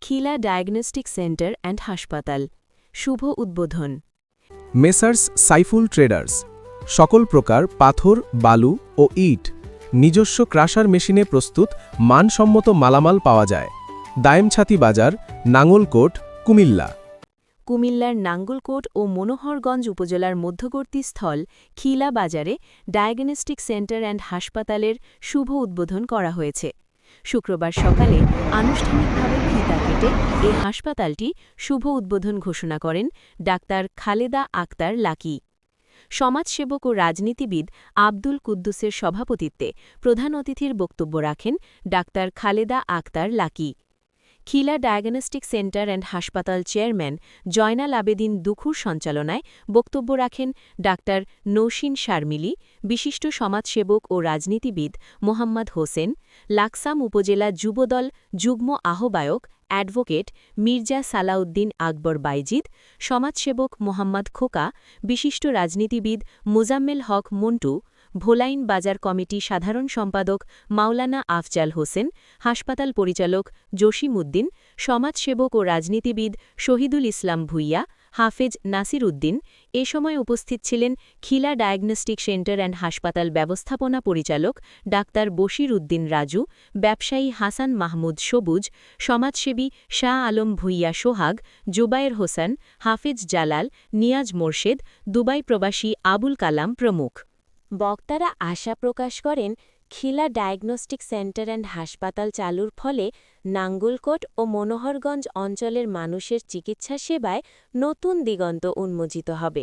Khila diagnostic centre and হাসপাতাল শুভ উদ্বোধন। Messrs Saiful traders সকল প্রকার পাথর, বালু ও ইট নিজস্ব ক্রাশার মেশিনে প্রস্তুত মানসম্মত মালামাল পাওয়া যায়। দায়েমছাতি বাজার, নাঙ্গলকোট, কুমিল্লা। কুমিল্লার নাঙ্গলকোট ও মনোহরগঞ্জ উপজেলার মধ্যবর্তী স্থল খিলা বাজারে ডায়াগনস্টিক সেন্টার অ্যান্ড হাসপাতালের শুভ উদ্বোধন করা হয়েছে। শুক্রবার সকালে আনুষ্ঠানিকভাবে ফিতা কেটে এই হাসপাতালটি শুভ উদ্বোধন ঘোষণা করেন ডাক্তার খালেদা আক্তার লাকি। সমাজসেবক ও রাজনীতিবিদ আব্দুল কুদ্দুসের সভাপতিত্বে প্রধান অতিথির বক্তব্য রাখেন doctor Khaleda Akter Lucky. Khila diagnostic centre and হাসপাতাল চেয়ারম্যান জয়নাল আবেদিন দুখুর সঞ্চালনায় বক্তব্য রাখেন ডাক্তার নৌশিন শারমিলি, বিশিষ্ট সমাজসেবক ও রাজনীতিবিদ মোহাম্মদ হোসেন, লাকসাম উপজেলা যুবদল যুগ্ম আহ্বায়ক অ্যাডভোকেট মির্জা সালাউদ্দিন আকবর বাইজিদ, সমাজসেবক মোহাম্মদ খোকা, বিশিষ্ট রাজনীতিবিদ মোজাম্মেল হক মন্টু, ভোলাইন বাজার কমিটি সাধারণ সম্পাদক মাওলানা আফজাল হোসেন, হাসপাতাল পরিচালক জসিম উদ্দিন, সমাজসেবক ও রাজনীতিবিদ শহীদুল ইসলাম ভুইয়া, হাফেজ নাসির উদ্দিন। এ সময় উপস্থিত ছিলেন খিলা ডায়াগনস্টিক সেন্টার অ্যান্ড হাসপাতাল ব্যবস্থাপনা পরিচালক ডাক্তার বশির উদ্দিন রাজু, ব্যবসায়ী হাসান মাহমুদ সবুজ, সমাজসেবী শাহ আলম ভুইয়া সোহাগ, জুবায়ের হোসেন, হাফেজ জালাল, নিয়াজ মোরশেদ, দুবাই প্রবাসী আবুল কালাম প্রমুখ। বক্তারা আশা প্রকাশ করেন খিলা ডায়াগনস্টিক সেন্টার অ্যান্ড হাসপাতাল চালুর ফলে নাঙ্গলকোট ও মনোহরগঞ্জ অঞ্চলের মানুষের চিকিৎসা সেবায় নতুন দিগন্ত উন্মোচিত হবে।